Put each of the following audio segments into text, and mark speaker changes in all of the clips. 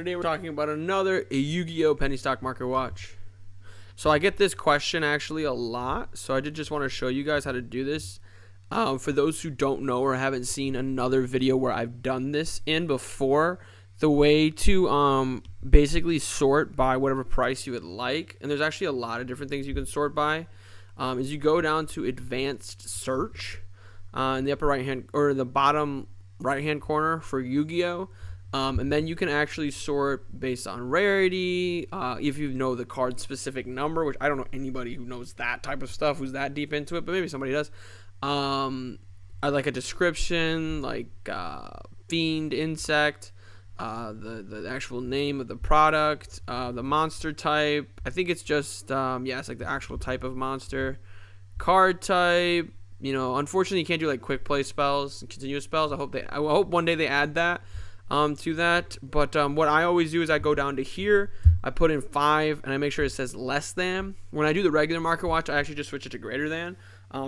Speaker 1: today we're talking about another Yu-Gi-Oh! Penny stock market watch. So I get this question actually a lot, so I did just want to show you guys how to do this. For those who don't know or haven't seen another video where I've done this in before, the way to basically sort by whatever price you would like, and there's actually a lot of different things you can sort by, is you go down to advanced search in the upper right hand or the bottom right hand corner for Yu-Gi-Oh! And then you can actually sort based on rarity, if you know the card specific number, which I don't know anybody who knows that type of stuff, who's that deep into it, but maybe somebody does. I like a description, like fiend, insect, the actual name of the product, the monster type. I think it's just it's like the actual type of monster, card type. You know, unfortunately, you can't do like quick play spells and continuous spells. I hope one day they add that to that. But what I always do is I go down to here, I put in 5, and I make sure it says less than. When I do the regular market watch, I actually just switch it to greater than,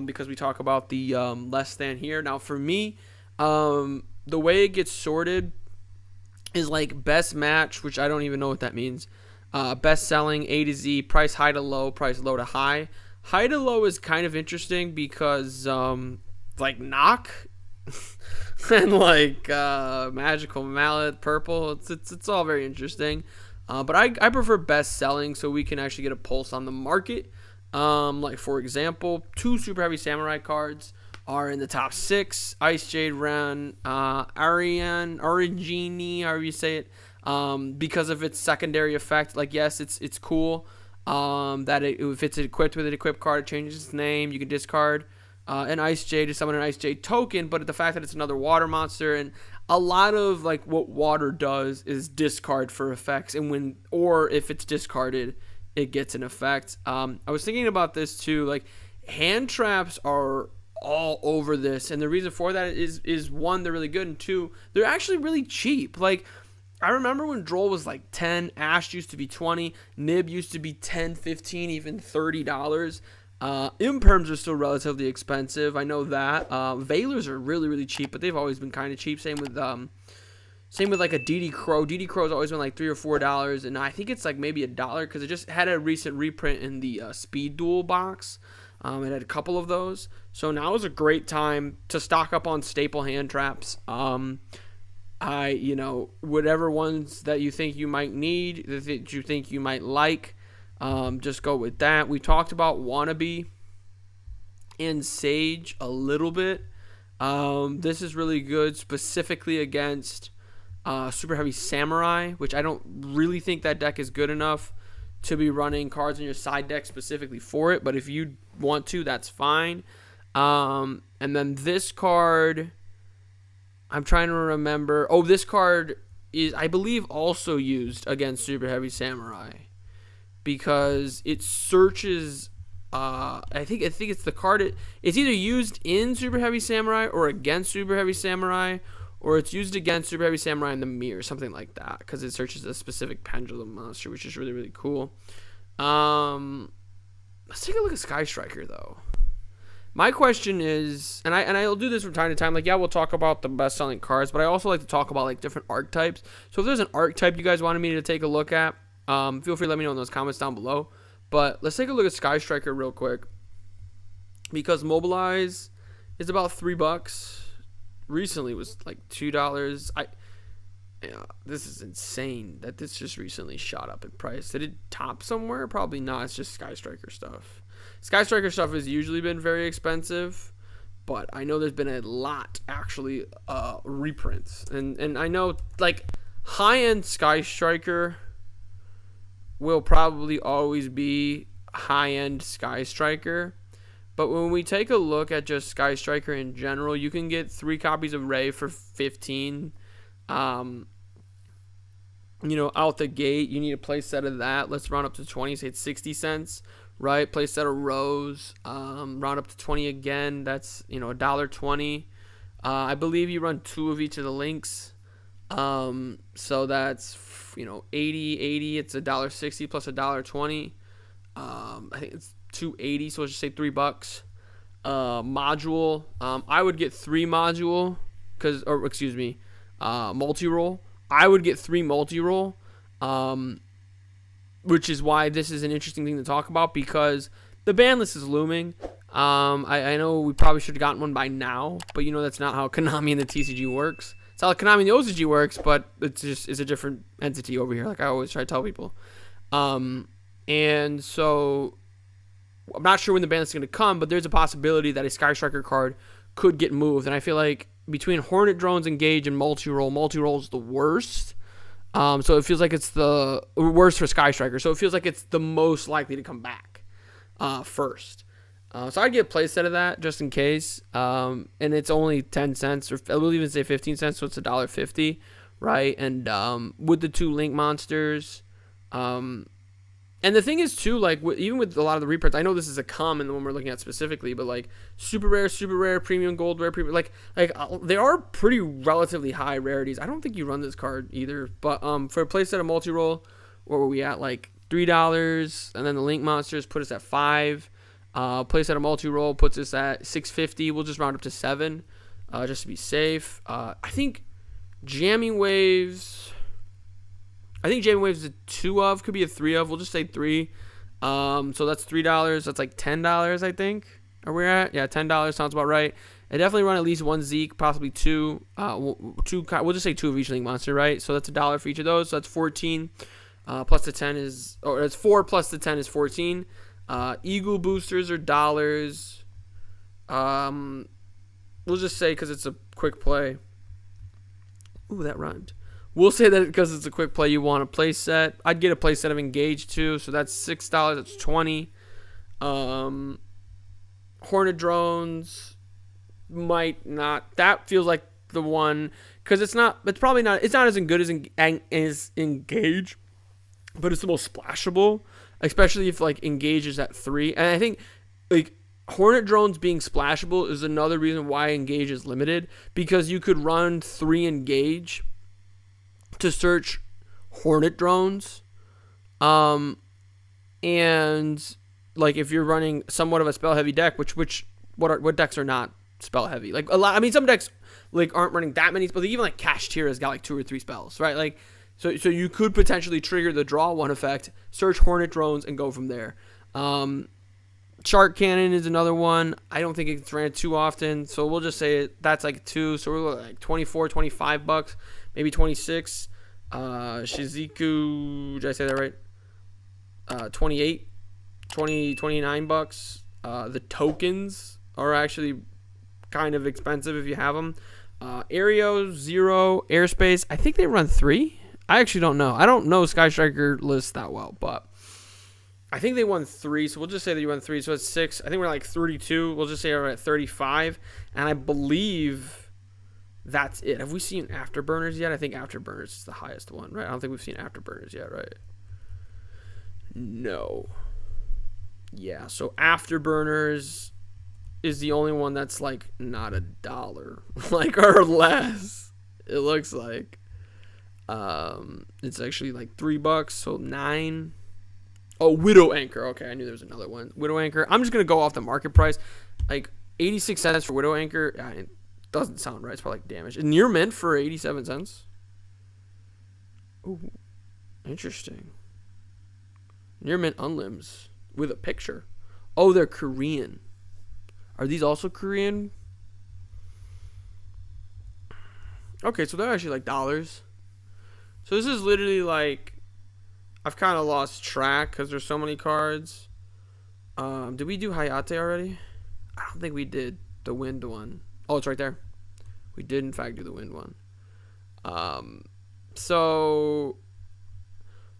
Speaker 1: because we talk about the less than here. Now for me, the way it gets sorted is like best match, which I don't even know what that means. Best selling, A to Z, price high to low, price low to high. High to low is kind of interesting because like knock and like magical mallet, purple, it's all very interesting. But I prefer best selling, so we can actually get a pulse on the market. Like for example, 2 super heavy samurai cards are in the top 6. Ice Jade Ren, Origini, however you say it, because of its secondary effect. Like, yes, it's cool that if it's equipped with an equipped card, it changes its name. You can discard an Ice Jade to summon an Ice Jade token, but the fact that it's another water monster, and a lot of like what water does is discard for effects, and if it's discarded, it gets an effect. I was thinking about this too, like hand traps are all over this, and the reason for that is 1, they're really good, and 2, they're actually really cheap. Like I remember when Droll was like 10, Ash used to be 20, Nib used to be 10, 15, even $30. Imperms are still relatively expensive, I know that. Veilers are really, really cheap, but they've always been kind of cheap. Same with like a DD Crow. DD Crow's always been like $3 or $4, and I think it's like maybe $1 because it just had a recent reprint in the Speed Duel box. It had a couple of those, so now is a great time to stock up on staple hand traps. Whatever ones that you think you might need, that you think you might like, just go with that. We talked about Wannabe and Sage a little bit. This is really good specifically against Super Heavy Samurai, which I don't really think that deck is good enough to be running cards in your side deck specifically for it, but if you want to, that's fine. And then this card, I'm trying to remember. Oh, this card is, I believe, also used against Super Heavy Samurai because it searches. I think it's the card. It's either used in Super Heavy Samurai or against Super Heavy Samurai, or it's used against Super Heavy Samurai in the mirror, something like that, because it searches a specific pendulum monster, which is really, really cool. Let's take a look at Sky Striker though. My question is, and I'll do this from time to time, like, yeah, we'll talk about the best-selling cards, but I also like to talk about, like, different archetypes. So if there's an archetype you guys wanted me to take a look at, feel free to let me know in those comments down below. But let's take a look at Sky Striker real quick, because Mobilize is about $3. Recently it was, like, $2. This is insane that this just recently shot up in price. Did it top somewhere? Probably not. It's just Sky Striker stuff. Sky Striker stuff has usually been very expensive, but I know there's been a lot actually reprints, and I know like high-end Sky Striker will probably always be high-end Sky Striker, but when we take a look at just Sky Striker in general, you can get 3 copies of Ray for 15. Out the gate, you need a play set of that. Let's round up to 20, say it's 60 cents. Right, play set of Rose, round up to 20 again. That's $1.20. I believe you run 2 of each of the links, so that's 80. It's $1.60 plus $1.20. I think it's $2.80, so let's just say $3. Module, I would get 3 module, multi-roll. I would get 3 multi-roll Which is why this is an interesting thing to talk about, because the ban list is looming. I know we probably should have gotten one by now, but that's not how Konami and the TCG works. It's how Konami and the OCG works, but it's a different entity over here, like I always try to tell people. And so I'm not sure when the ban list is going to come, but there's a possibility that a Sky Striker card could get moved. And I feel like between Hornet Drones, Engage, and multi-roll is the worst. So it feels like it's the worst for Sky Striker. So it feels like it's the most likely to come back first. So I'd get a playset of that just in case. And it's only 10 cents, or I will even say 15 cents, so it's $1.50, right? And with the 2 Link monsters. And the thing is, too, like, even with a lot of the reprints, I know this is a common, the one we're looking at specifically, but, like, super rare, premium, gold rare, premium, like they are pretty relatively high rarities. I don't think you run this card either, but for a playset of multi-roll, where were we at, like, $3, and then the Link monsters put us at $5. Playset of multi-roll puts us at $6.50. We'll just round up to $7, just to be safe. I think Jamming Waves... is a 2 of, could be a 3 of. We'll just say 3. So that's $3. That's like $10, I think. Are we at? Yeah, $10 sounds about right. I definitely run at least 1 Zeke, possibly 2. We'll just say 2 of each Link monster, right? So that's $1 for each of those. So that's 14. Plus the 10 is, or it's 4 plus the 10 is 14. Eagle boosters are dollars. We'll just say because it's a quick play. Ooh, that rhymed. We'll say that because it's a quick play, you want a play set. I'd get a play set of Engage too, so that's $6. That's 20. Hornet Drones might not. That feels like the one, because it's not. It's probably not. It's not as good as Engage, but it's the most splashable, especially if like Engage is at 3. And I think like Hornet Drones being splashable is another reason why Engage is limited, because you could run 3 Engage to search Hornet Drones, and like if you're running somewhat of a spell heavy deck, what decks are not spell heavy? Like a lot. I mean, some decks like aren't running that many, but even like Kashtira has got like 2 or 3 spells, right? Like so you could potentially trigger the draw 1 effect, search Hornet Drones, and go from there. Shark Cannon is another one. I don't think it's ran too often, so we'll just say that's like 2. So we're like $25, maybe 26. Shizuku, did I say that right? 28, 29 bucks. The tokens are actually kind of expensive if you have them. Aereo, 0, Airspace. I think they run 3. I actually don't know. I don't know Sky Striker lists that well, but I think they won 3, so we'll just say that you won 3, so it's 6. I think we're like 32. We'll just say we're at 35, and I believe that's it. Have we seen Afterburners yet? I think Afterburners is the highest one, right? I don't think we've seen Afterburners yet, right? No. Yeah, so Afterburners is the only one that's like not $1, like, or less. It looks like. It's actually like $3, so 9. Oh, Widow Anchor. Okay, I knew there was another one. Widow Anchor. I'm just gonna go off the market price, like 86 cents for Widow Anchor. It doesn't sound right. It's probably like damaged. And Near Mint for 87 cents. Ooh, interesting. Near Mint Unlims with a picture. Oh, they're Korean. Are these also Korean? Okay, so they're actually like dollars. So this is literally like, I've kind of lost track because there's so many cards. Did we do Hayate already? I don't think we did the wind one. Oh, it's right there. We did in fact do the wind one. So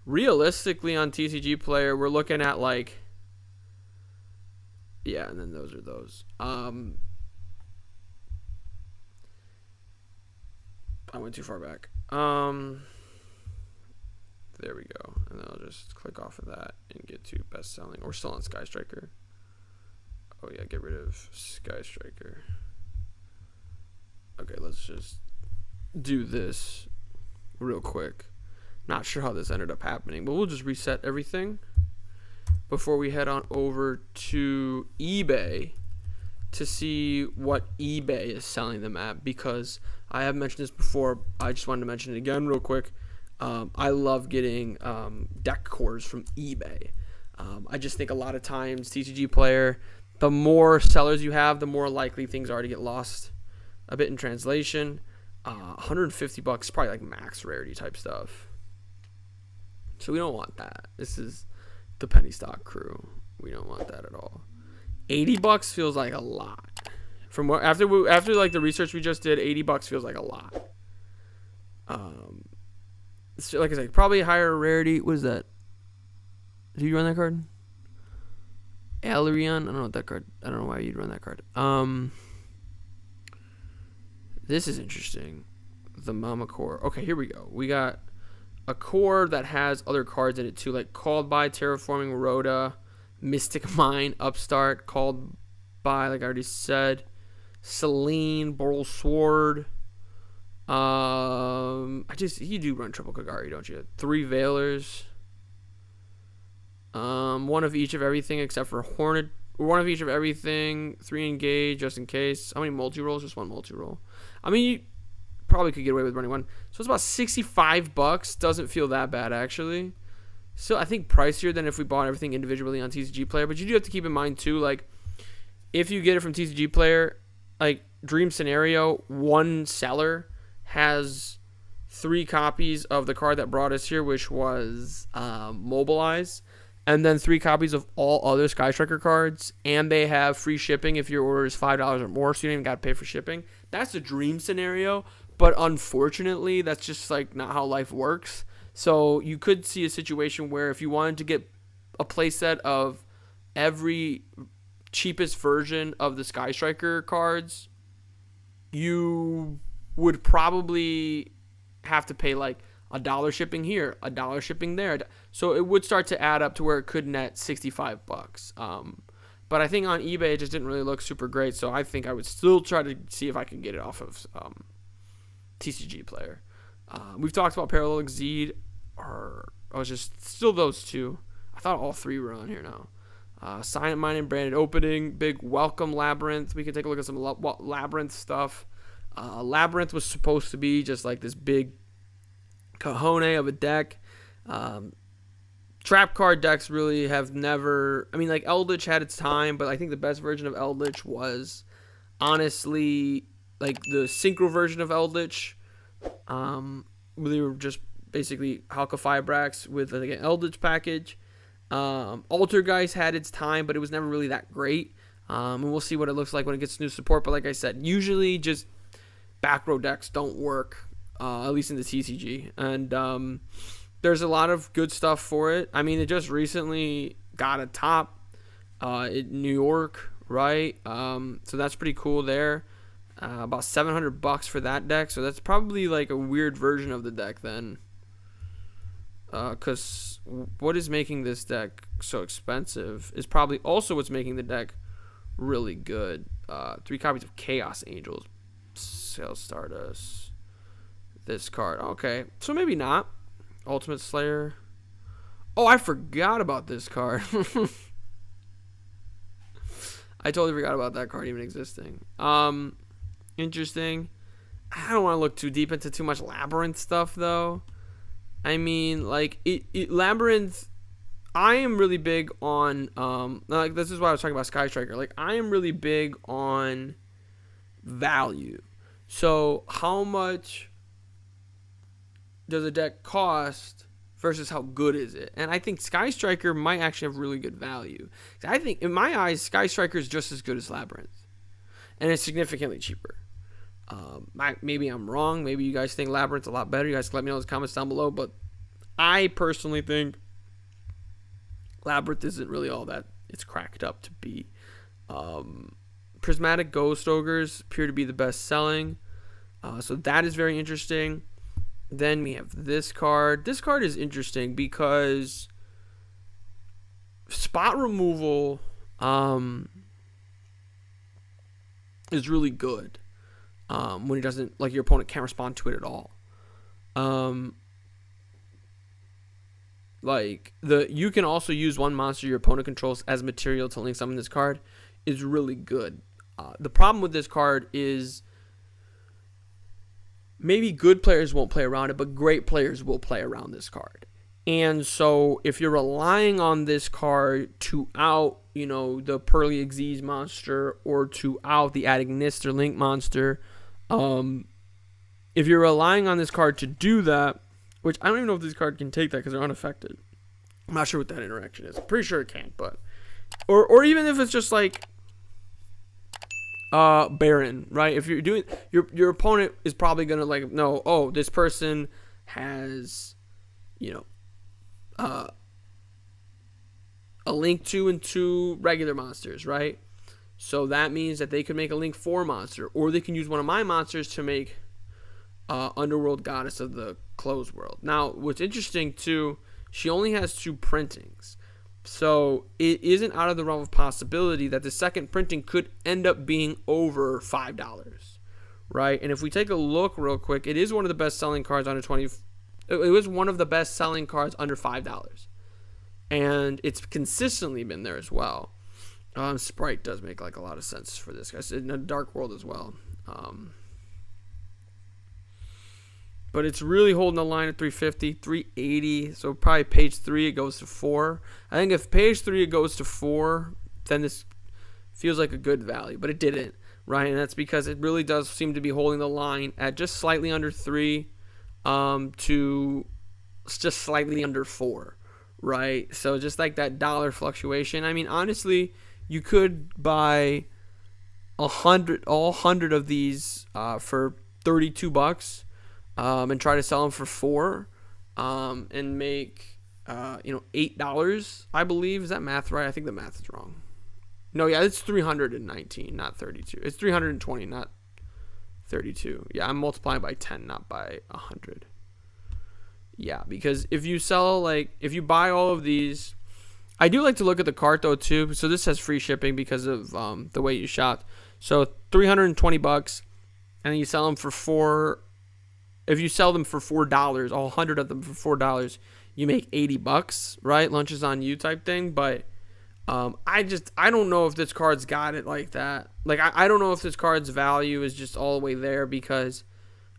Speaker 1: realistically on TCG Player, we're looking at like, yeah, and then those are those. I went too far back. There we go. And then I'll just click off of that and get to best selling. We're still on Sky Striker. Oh yeah, get rid of Sky Striker. Okay, let's just do this real quick. Not sure how this ended up happening, but we'll just reset everything before we head on over to eBay to see what eBay is selling them at, because I have mentioned this before. I just wanted to mention it again real quick. I love getting deck cores from eBay. I just think a lot of times TCG player, the more sellers you have, the more likely things are to get lost a bit in translation. $150 probably like max rarity type stuff. So we don't want that. This is the penny stock crew. We don't want that at all. $80 feels like a lot. From what after like the research we just did, $80 feels like a lot. So like I said, probably higher rarity. What is that? Do you run that card? Alerion? I don't know what that card. I don't know why you'd run that card. This is interesting. The Mama Core. Okay, here we go. We got a core that has other cards in it too, like Called by, Terraforming Rhoda, Mystic Mine, Upstart, Called by, like I already said, Selene, Boral Sword. You do run triple Kagari, don't you? 3 Veilers. One of each of everything except for Hornet. One of each of everything. 3 Engage just in case. How many multi-rolls? Just 1 multi-roll. I mean, you probably could get away with running 1. So it's about $65. Doesn't feel that bad, actually. So I think pricier than if we bought everything individually on TCG Player. But you do have to keep in mind, too, like, if you get it from TCG Player, like, dream scenario, one seller has 3 copies of the card that brought us here, which was Mobilize. And then 3 copies of all other Sky Striker cards. And they have free shipping if your order is $5 or more. So you don't even got to pay for shipping. That's a dream scenario. But unfortunately, that's just like not how life works. So you could see a situation where if you wanted to get a playset of every cheapest version of the Sky Striker cards, you would probably have to pay like $1 shipping here, $1 shipping there. So it would start to add up to where it could net $65. But I think on eBay it just didn't really look super great. So I think I would still try to see if I can get it off of TCG Player. We've talked about Parallel Exceed, or I was just still those 2. I thought all 3 were on here now. Silent Mine and Branded Opening, big welcome Labyrinth. We can take a look at some Labyrinth stuff. Labyrinth was supposed to be just like this big cojones of a deck. Trap card decks really have never... I mean, like, Eldritch had its time, but I think the best version of Eldritch was, honestly, like, the Synchro version of Eldritch. They were just basically Halka Firebrax with, like, an Eldritch package. Altergeist had its time, but it was never really that great. And we'll see what it looks like when it gets new support. But like I said, usually just back row decks don't work. At least in the TCG. And there's a lot of good stuff for it. I mean, it just recently got a top in New York, right? So that's pretty cool there. About $700 for that deck. So that's probably like a weird version of the deck then. Because what is making this deck so expensive is probably also what's making the deck really good. 3 copies of Chaos Angels. Sales Stardust. This card. Okay. So maybe not. Ultimate Slayer. Oh, I forgot about this card. I totally forgot about that card even existing. Interesting. I don't want to look too deep into too much Labyrinth stuff, though. I mean, like, Labyrinth... I am really big on... like, this is why I was talking about Sky Striker. Like, I am really big on value. So, how much does a deck cost versus how good is it? And I think Sky Striker might actually have really good value. I think, in my eyes, Sky Striker is just as good as Labyrinth. And it's significantly cheaper. Maybe I'm wrong. Maybe you guys think Labyrinth's a lot better. You guys can let me know in the comments down below. But I personally think Labyrinth isn't really all that it's cracked up to be. Prismatic Ghost Ogres appear to be the best selling. So that is very interesting. Then we have this card. This card is interesting because spot removal is really good when it doesn't, like, your opponent can't respond to it at all. Like, you can also use one monster your opponent controls as material to link summon this card is really good. The problem with this card is maybe good players won't play around it, but great players will play around this card. And so if you're relying on this card to out, the Pearly Xyz monster or to out the Agnister Link monster, if you're relying on this card to do that, which I don't even know if this card can take that because they're unaffected. I'm not sure what that interaction is. I'm pretty sure it can't, but or even if it's just like Baron, right? If you're doing your opponent is probably gonna know, oh, this person has a Link 2 and 2 regular monsters, right? So that means that they could make a Link 4 monster, or they can use one of my monsters to make Underworld Goddess of the Closed World. Now, what's interesting too, she only has 2 printings. So it isn't out of the realm of possibility that the second printing could end up being over $5, right? And if we take a look real quick, it is one of the best selling cards under 20. It was one of the best selling cards under $5, and it's consistently been there as well. Sprite does make a lot of sense for this guy in a Dark World as well. But it's really holding the line at 350, 380. So probably page 3 it goes to 4. I think if page 3 it goes to 4, then this feels like a good value, but it didn't, right? And that's because it really does seem to be holding the line at just slightly under 3 to just slightly under 4, right? So just like that dollar fluctuation. I mean, honestly, you could buy all 100 of these for $32. And try to sell them for $4, and make $8. I believe, is that math right? I think the math is wrong. No, yeah, it's 319, not 32. It's 320, not 32. Yeah, I'm multiplying by 10, not by 100. Yeah, because if you sell if you buy all of these, I do like to look at the cart though too. So this has free shipping because of the way you shop. So $320, and then you sell them for $4. If you sell them for $4, all 100 of them for $4, you make $80, right? Lunch is on you type thing. But I don't know if this card's got it like that. I don't know if this card's value is just all the way there because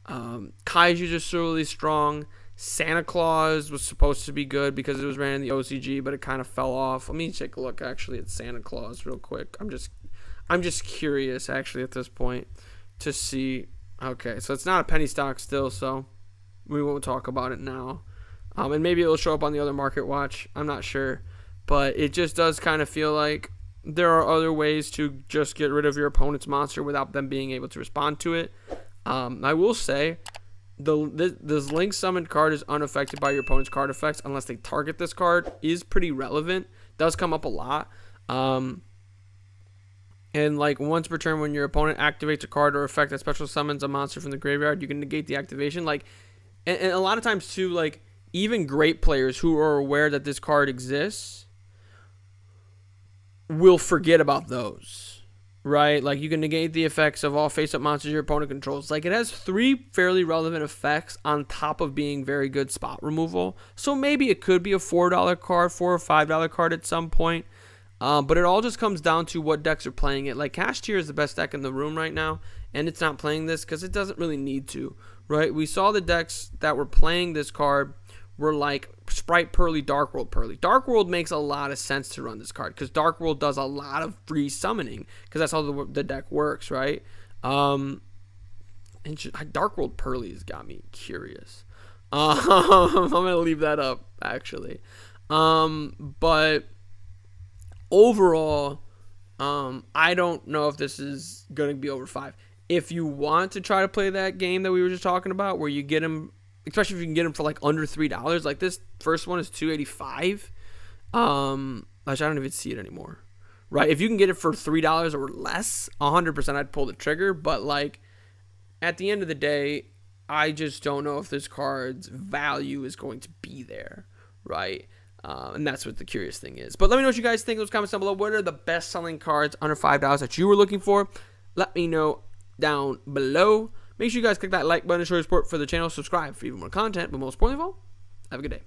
Speaker 1: Kaiju's just really strong. Santa Claus was supposed to be good because it was ran in the OCG, but it kind of fell off. Let me take a look actually at Santa Claus real quick. I'm just curious actually at this point to see. Okay, so it's not a penny stock still, so we won't talk about it now. And maybe it'll show up on the other market watch. I'm not sure. But it just does kind of feel like there are other ways to just get rid of your opponent's monster without them being able to respond to it. I will say, this Link Summoned card is unaffected by your opponent's card effects unless they target this card. Is pretty relevant. Does come up a lot. And once per turn, when your opponent activates a card or effect that special summons a monster from the graveyard, you can negate the activation. And a lot of times too, even great players who are aware that this card exists will forget about those, right? You can negate the effects of all face-up monsters your opponent controls. It has 3 fairly relevant effects on top of being very good spot removal. So maybe it could be a $4 card, $4 or $5 card at some point. But it all just comes down to what decks are playing it. Cash Tier is the best deck in the room right now, and it's not playing this because it doesn't really need to, right? We saw the decks that were playing this card were Sprite Pearly, Dark World Pearly. Dark World makes a lot of sense to run this card because Dark World does a lot of free summoning because that's how the deck works, right? And Dark World Pearly has got me curious. I'm going to leave that up, actually. But overall, I don't know if this is going to be over 5. If you want to try to play that game that we were just talking about, where you get them, especially if you can get them for under $3, this first one is $285. Actually, I don't even see it anymore. Right? If you can get it for $3 or less, 100% I'd pull the trigger. But at the end of the day, I just don't know if this card's value is going to be there. Right? And that's what the curious thing is. But let me know what you guys think in those comments down below. What are the best selling cards under $5 that you were looking for? Let me know down below. Make sure you guys click that like button to show your support for the channel. Subscribe for even more content. But most importantly of all, have a good day.